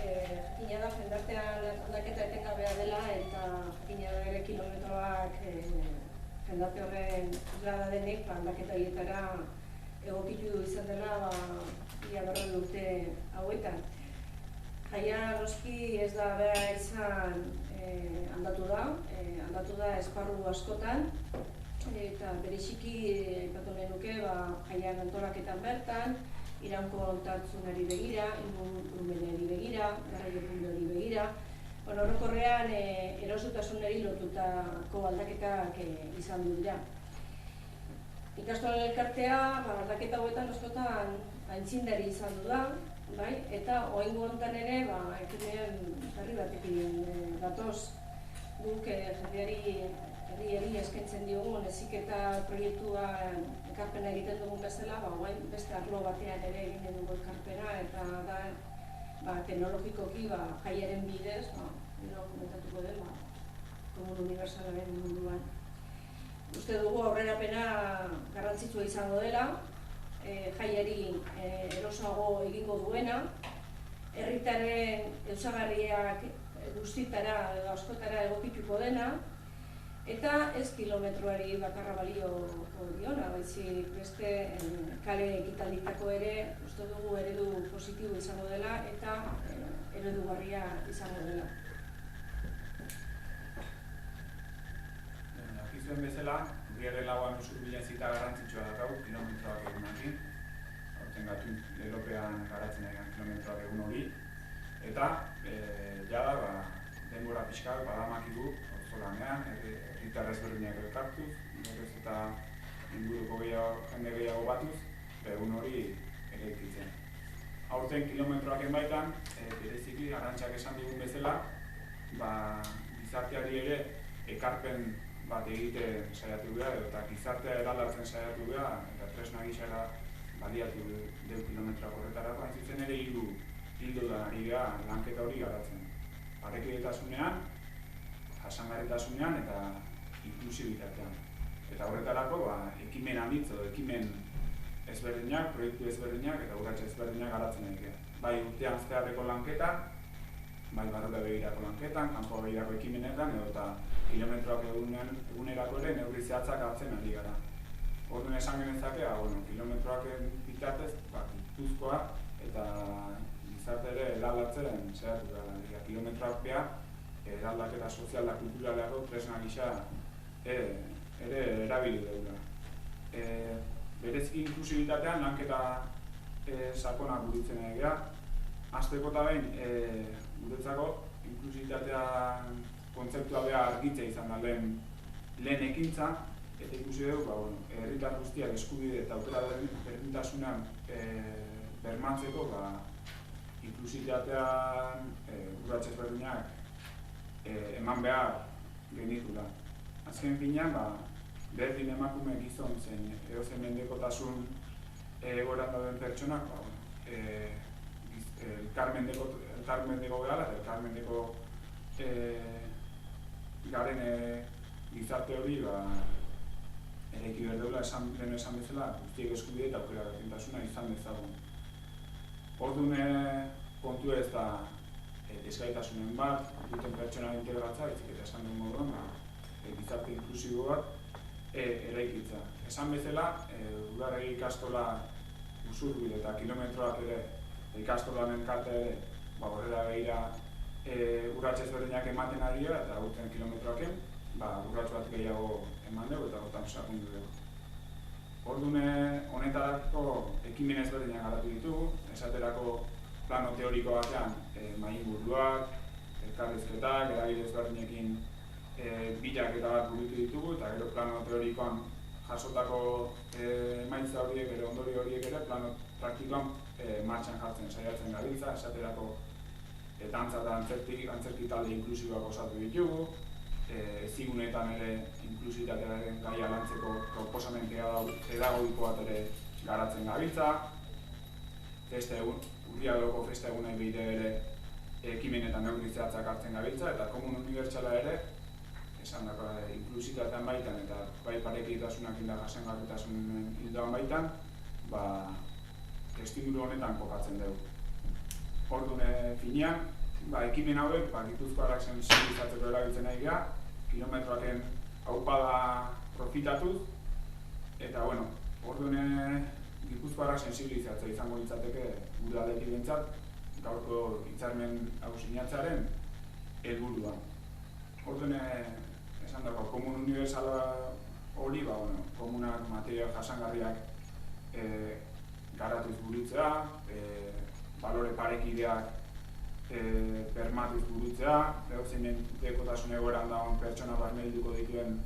jakina da jendartean aldaketa etengabea dela eta jakina da ere kilometroak jendarte horren islada denik aldaketa horietara egokitu izan dela ia 40 urte hauetan. Jaia noski ez da bera izan aldatu da esparru askotan eta bereziki aipatu nahi nuke jaian antolaketan bertan, iraunkortasunari begira, ingurumenari begira, garraio publikoari begira. Orokorrean erosotasunari lotutako aldaketak izan dira. Ikastolen elkartea aldaketa hauetan askotan aintzindari izan du da, eta oraingo honetan ere ekimen berri batekin datoz. Guk herriari eskaintzen diogun heziketa proiektuan ekarpena egiten dugun bezala, beste arlo batean ere egiten dugu ekarpena eta da teknologikoki jaiaren bidez, komentatuko den, komun unibertsalaren munduan. Uste dugu aurrerapena garrantzitsua izango dela, jaiari erosoago egingo duena, herritarren osagarriak guztitara edo askotara egokituko dena, eta ez kilometroari bakarra balioko diona, baizik beste kale ekitalditako ere uste dugu eredu positibo izango dela eta eredugarria izango dela. Dakizuen bezala, Urriaren lauan usurbilen zita garrantzitsua daukagu kilometroak egunakin. Horten gatu lelopean garatzen egan kilometroak egun hori. Eta, jada, denbora pixkak badamakigu, lanean, herritar ezberdinak elkartuz, berez eta inguruko jende gehiago batuz, egun hori eraikitzen. Aurten kilometroak baitan, bereziki Arantxak esan digun bezala, gizarteari ere ekarpen bat egiten saiatu gara, eta gizartea eraldatzen saiatu gara, eta tresna gisara baliatu deu kilometroak horretara, zitzen ere hildo da ari gara lanketa hori garatzen. Parekidetasunean, jasangarritasunean eta inklusibitatean. Eta horretarako ekimen anitz edo ekimen ezberdinak, proiektu ezberdinak eta urratxe ezberdinak garatzen egitea. Bai urtean zeharreko lanketan, bai barrura begirako lanketan, kanpo begirako ekimenetan edo eta kilometroak egunerako ere neurri zehatzak hartzen ari gara. Orduan esan genezake, kilometroak bitartez, Gipuzkoa eta gizarte ere eraldatzen zehatu gara. Kilometroak behar, eraldaketa sozial eta kulturaleako tresna gisa ere erabili dugu. Berezki inklusibitatean lanketa sakona burutzen egia. Hasteko eta behin, guretzako inklusibitatean kontzeptua behar argitzea izan da lehen ekintza, eta ikusi dugu, herritar guztiak eskubide eta aukera berdintasunean bermatzeko, inklusibitatean urratxe ezberdinak eman behar genitula. Azken finean, berdin emakume gizon zen edozen mendekotasun egoeran dauden pertsonak, elkarmendeko gara eta elkarmendeko garen gizarte hori eraiki behar duela lehen esan bezala guztiek eskubide eta aukera berdintasuna izan dezagun. Orduan kontu ez da ezgaitasunen bat, duten pertsona integratza, eta esan den moduan, gizarte inklusibo bat eraikitza. Esan bezala, udarregi ikastola Usurbil eta kilometroak ere ikastolan elkarte ere horrela behira urratxe ezberdinak ematen ari gara eta urten kilometroaken urratxe bat gehiago eman dugu eta hortan sakundu dugu. Orduan honetarako ekimen ezberdinak garatu ditugu, esaterako plano teoriko batean mahai-inguruak, elkarrizketak, eragile ezberdinekin bilaketa bat burutu ditugu eta gero plano teorikoan jasotako emaitza horiek ere ondorio horiek ere plano praktikoan martxan jartzen saiatzen gabiltza, esaterako dantza eta antzerki talde inklusiboak osatu ditugu, ezigunetan ere inklusitatearen gaia lantzeko proposamen pedagogiko bat ere garatzen gabiltza, Urriagoko festa egunei bide ere ekimenetan neurri zehatzak hartzen gabiltza eta komun unibertsala ere esan dako inklusitatean baitan eta bai parekidetasunak inda jasangarritasunen hildoan baitan testimulu honetan kokatzen dugu. Orduan finean, ekimen hauek Gipuzkoarrak sentsibilizatzeko erabiltzen nahi dira, kilometroaken aupada profitatuz, eta orduan Gipuzkoarrak sentsibilizatzea izango litzateke gure aldetik behintzat, gaurko hitzarmen hau sinatzearen helburua. Orduan esan dago, komun unibertsala hori, komunak material jasangarriak garatuz burutzea, balore parekideak bermatuz burutzea, zeinen dekotasun egoeran dagoen pertsona barnebilduko dituen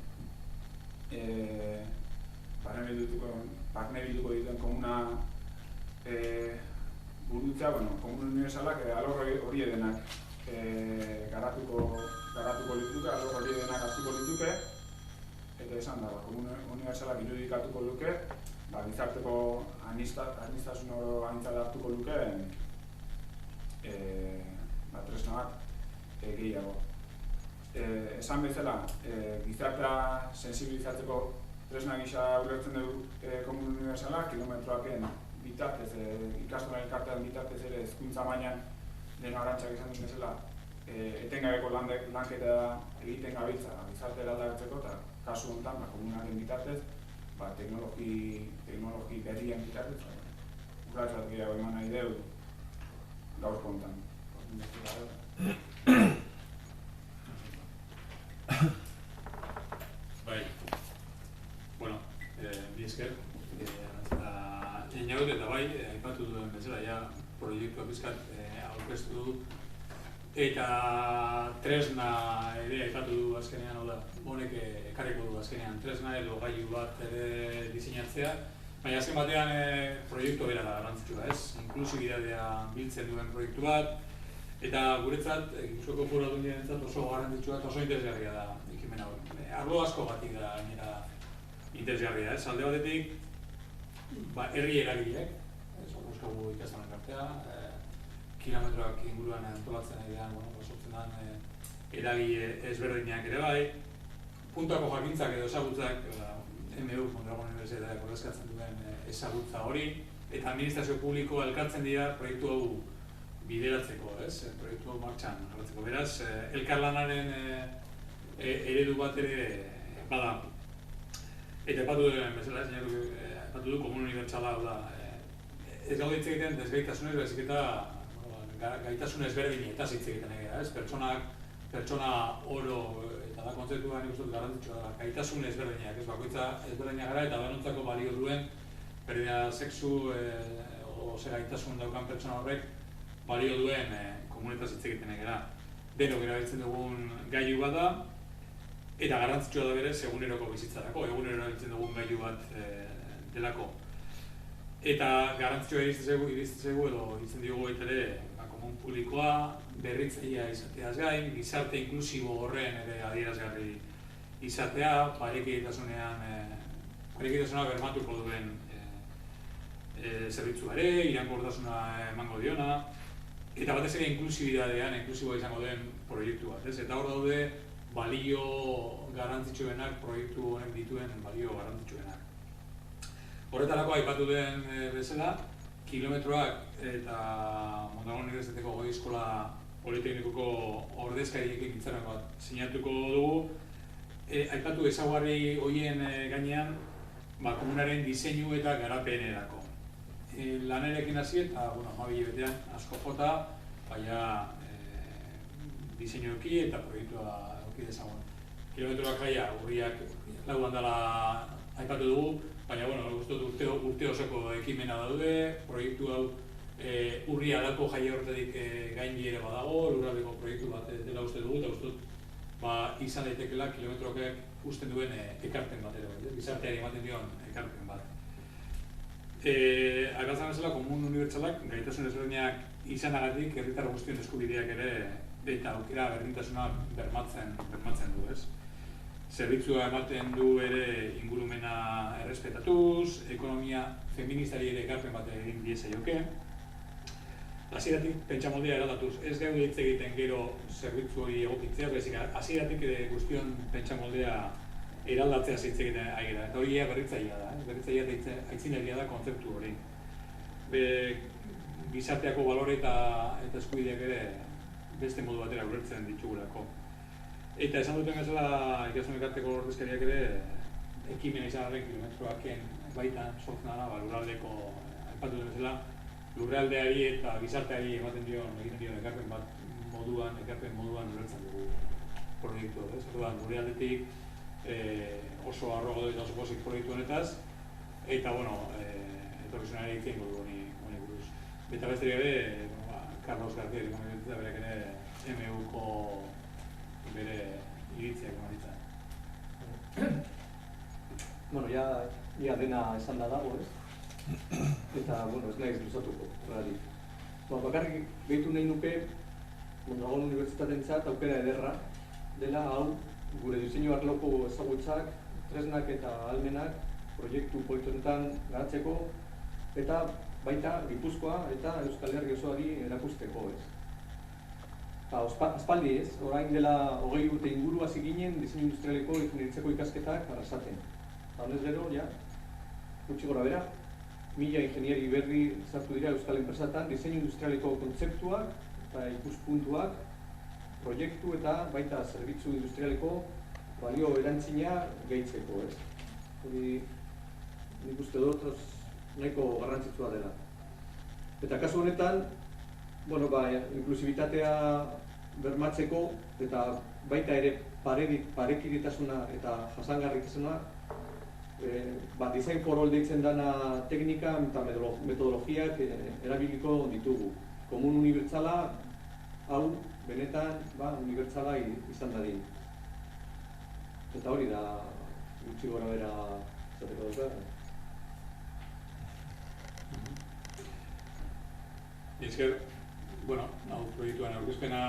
komuna burutzea, komun unibertsalak alor hori edenak garatuko lituke, alor hori edenak hartuko lituke, eta esan da, komun unibertsalak irudikatuko luke, gizarteko aniztasun oro aintzat hartuko luke tresna bat gehiago. Esan bezala, gizartea sensibilizatzeko tresna gisa ulertzen dugu komun unibertsala, kilometroaken bitartez, ikastolen elkartean bitartez ere hezkuntza mailan lehen Arantxak esan duen bezala, etengabeko lanketa egiten gabiltza gizarte eraldatzeko, eta kasu honetan komunaren bitartez, teknologi berrien bitartez, urrats bat gehiago eman nahi dugu gaurko honetan. Bi esker, Arantxa eta aipatu duen bezala, proiektua pizkat aurkeztu du, eta tresna ere aipatu du azkenean, honek ekarriko du azkenean tresna edo gailu bat ere diseinatzea, baina azken batean proiektu bera da garrantzitsua, inklusibitatea biltzen duen proiektu bat, eta guretzat, Gipuzkoako Foru Aldundiarentzat oso garrantzitsua eta oso interesgarria da ekimen hau. Arlo asko batik da nira interesgarria, alde batetik, herri eragileak, Euskagu ikastolen artea, kilometroak inguruan antolatzen ari da, sortzen den eragile ezberdinak ere bai, puntuako jakintzak edo ezagutzak, MU, Mondragon Unibertsitateak ordezkatzen duen ezagutza hori, eta administrazio publiko elkartzen dira proiektu hau bideratzeko, proiektu hau martxan jarratzeko. Beraz, elkarlanaren eredu bat ere bada. Eta aipatu duen bezala, aipatu du komun unibertsala hau da. Ez gaude hitz egiten desgaitasunez, baizik eta gaitasun ezberdinetaz hitz egiten egera, pertsona oro eta da kontzeptua nik uste dut garrantzitsua da, gaitasun ezberdinak, bakoitza ezberdinak gara eta denontzako balio duen, berdina sexu o gaitasun daukan pertsona horrek balio duen komunetaz hitz egiten egera. Denok erabiltzen dugun gailu bat da, eta garrantzitsua da berez eguneroko bizitzarako, egunero erabiltzen dugun gailu bat delako. Eta garrantzitsua irizten zaigu edo itzen diogu baita ere komun publikoa, berritzailea izateaz gain, gizarte inklusibo horren ere adierazgarri izatea, parekidetasunean bermatuko duen zerbitzu ere, iraunkortasuna emango diona, eta batez ere inklusiboa izango den proiektu bat, eta hor daude balio garrantzitsuenak, proiektu honek dituen balio garrantzitsuenak. Horretarako aipatu den bezala, kilometroak eta Mondragon Unibertsitateko Goi Eskola Politeknikoko ordezkariekin hitzarmen bat sinatuko dugu. Aipatu ezaugarri horien gainean komunaren diseinu eta garapenerako. Lanarekin hasi eta 12 hilabetean asko jota, baina diseinuekin eta proiektua eduki dezagun. Kilometroak jaia urriak lauan dela aipatu dugu, baina urte osoko ekimena daude, proiektu hau urria dako jaia horretatik gaindi ere badago, lurraldeko proiektu bat dela uste dugu, eta uste dut izan daitekela kilometroak usten duen ekarpen bat ere, gizarteari ematen dion ekarpen bat. Aipatzen bezala, komun unibertsalak gaitasun ezberdinak izanagatik herritar guztien eskubideak ere eta aukera berdintasuna bermatzen du, ez? Zerbitzua ematen du ere ingurumena errespetatuz, ekonomia feministari ere ekarpen bat egin diezaioke. Hasieratik pentsamoldea eraldatuz, ez gaude hitz egiten gero zerbitzu hori egokitzea, baizik hasieratik guztion pentsamoldea eraldatzea hitz egiten ari gara. Eta hori berritzailea da, berritzailea eta aitzindaria da kontzeptu hori. gizarteako balore eta eskubideak ere beste modu batera ulertzen ditugulako. Eta esan duten bezala ikasun elkarteko ordezkariak ere ekimena izanaren kilometroaken baitan sortzen dara, lurraldeko aipatu den bezala, lurraldeari eta gizarteari ematen egiten dion ekarpen moduan ulertzen dugu proiektu. Orduan, gure aldetik oso arrogo eta oso pozik proiektu honetaz, eta etorkizunari egiten dugu honi buruz. Eta besterik ere, Carlos García eta berak ere MU-ko bere iritziak emanitzen. Ja dena esan da dago, ez? Eta, ez nahiz luzatuko, horregatik. Bakarrik behitu nahi nuke, Mondragon Unibertsitatentzat aukera ederra dela hau gure diseinu arloko ezagutzak, tresnak eta ahalmenak proiektu politonetan garatzeko eta baita Gipuzkoa eta Euskal Herri osoari erakusteko, ez? Aspaldi ez, orain dela 20 urte inguru hasi ginen diseinu industrialeko ingeniaritzako ikasketak arrasaten. Honez gero, gutxi gora bera, 1000 ingeniari berri sartu dira Euskal enpresatan diseinu industrialeko kontzeptuak eta ikuspuntuak, proiektu eta baita zerbitzu industrialeko balio erantzina gehitzeko, ez? Hori nik uste dut nahiko garrantzitsua dela. Eta kasu honetan, inklusibitatea bermatzeko eta baita ere parekidetasuna eta jasangarritasuna design for all deitzen dana teknika eta metodologiak erabiliko ditugu. Komun unibertsala hau benetan unibertsala izan dadin. Eta hori da gutxi gora bera zateko dut. Hau proiektuan aurkezpena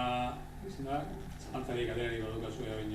izan da, zalantzarik aleari badukazu egin